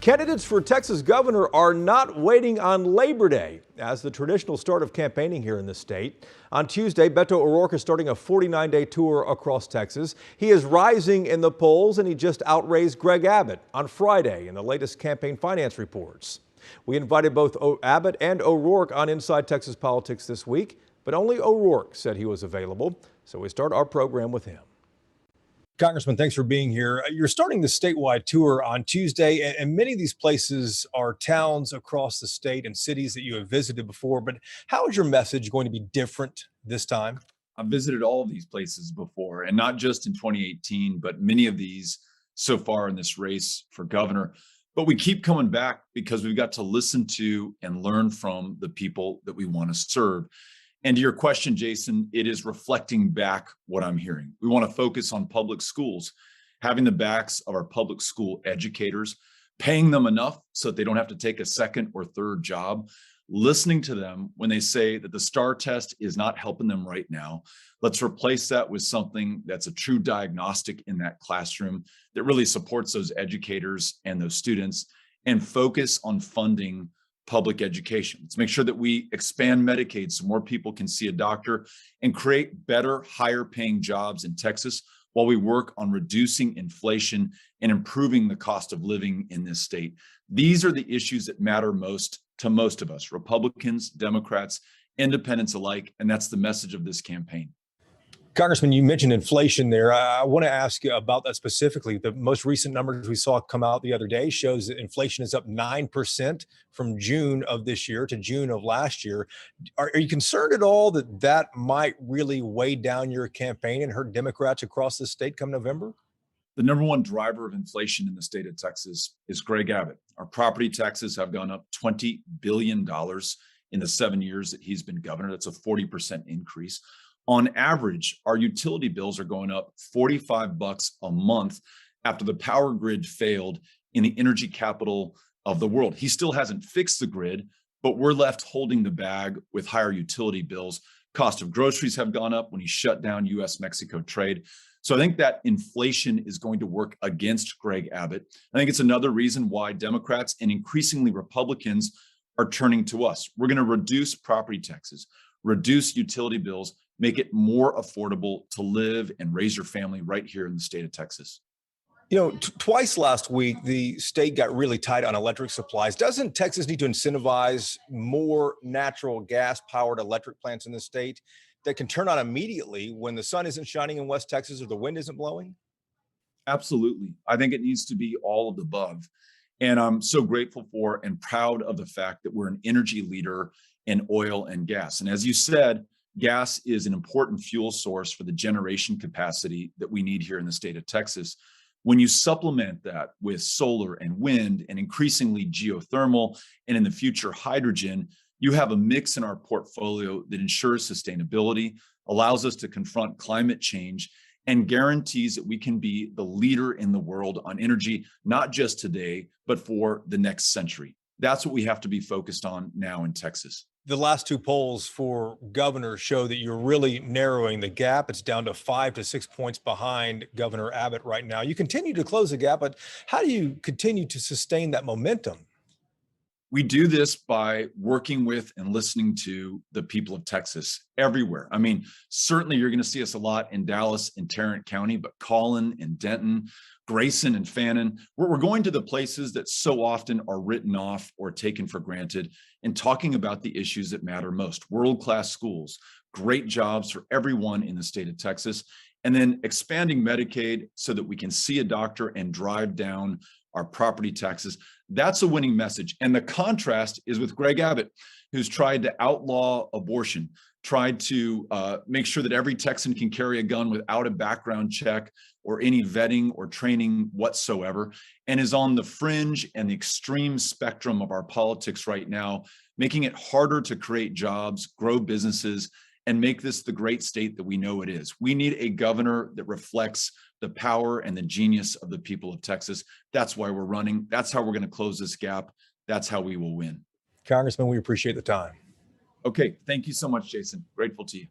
Candidates for Texas governor are not waiting on Labor Day as the traditional start of campaigning here in the state. On Tuesday, Beto O'Rourke is starting a 49-day tour across Texas. He is rising in the polls, and he just outraised Greg Abbott on Friday in the latest campaign finance reports. We invited both Abbott and O'Rourke on Inside Texas Politics this week, but only O'Rourke said he was available, so we start our program with him. Congressman, thanks for being here. You're starting the statewide tour on Tuesday, and many of these places are towns across the state and cities that you have visited before. But how is your message going to be different this time? I've visited all of these places before, and not just in 2018, but many of these so far in this race for governor. But we keep coming back because we've got to listen to and learn from the people that we want to serve. And to your question, Jason, it is reflecting back what I'm hearing. We want to focus on public schools, having the backs of our public school educators, paying them enough so that they don't have to take a second or third job, listening to them when they say that the STAR test is not helping them right now. Let's replace that with something that's a true diagnostic in that classroom that really supports those educators and those students, and focus on funding public education. Let's make sure that we expand Medicaid so more people can see a doctor and create better, higher paying jobs in Texas while we work on reducing inflation and improving the cost of living in this state. These are the issues that matter most to most of us, Republicans, Democrats, independents alike, and that's the message of this campaign. Congressman, you mentioned inflation there. I want to ask you about that specifically. The most recent numbers we saw come out the other day shows that inflation is up 9% from June of this year to June of last year. Are you concerned at all that that might really weigh down your campaign and hurt Democrats across the state come November? The number one driver of inflation in the state of Texas is Greg Abbott. Our property taxes have gone up $20 billion in the 7 years that he's been governor. That's a 40% increase. On average, our utility bills are going up $45 a month after the power grid failed in the energy capital of the world. He still hasn't fixed the grid, but we're left holding the bag with higher utility bills. Cost of groceries have gone up when he shut down U.S.-Mexico trade. So I think that inflation is going to work against Greg Abbott. I think it's another reason why Democrats and increasingly Republicans are turning to us. We're going to reduce property taxes, reduce utility bills, make it more affordable to live and raise your family right here in the state of Texas. You know, twice last week, the state got really tight on electric supplies. Doesn't Texas need to incentivize more natural gas powered electric plants in the state that can turn on immediately when the sun isn't shining in West Texas or the wind isn't blowing? Absolutely. I think it needs to be all of the above. And I'm so grateful for and proud of the fact that we're an energy leader in oil and gas. And as you said, gas is an important fuel source for the generation capacity that we need here in the state of Texas. When you supplement that with solar and wind and increasingly geothermal and in the future hydrogen, you have a mix in our portfolio that ensures sustainability, allows us to confront climate change, and guarantees that we can be the leader in the world on energy, not just today, but for the next century. That's what we have to be focused on now in Texas. The last two polls for governor show that you're really narrowing the gap. It's down to 5 to 6 points behind Governor Abbott right now. You continue to close the gap, but how do you continue to sustain that momentum? We do this by working with and listening to the people of Texas everywhere. I mean, certainly you're going to see us a lot in Dallas and Tarrant County, but Collin and Denton, Grayson and Fannin, we're going to the places that so often are written off or taken for granted and talking about the issues that matter most. World-class schools, great jobs for everyone in the state of Texas, and then expanding Medicaid so that we can see a doctor and drive down our property taxes. That's a winning message. And the contrast is with Greg Abbott, who's tried to outlaw abortion, tried to make sure that every Texan can carry a gun without a background check or any vetting or training whatsoever, and is on the fringe and the extreme spectrum of our politics right now, making it harder to create jobs, grow businesses, and make this the great state that we know it is. We need a governor that reflects the power and the genius of the people of Texas. That's why we're running. That's how we're going to close this gap. That's how we will win. Congressman, we appreciate the time. Okay. Thank you so much, Jason. Grateful to you.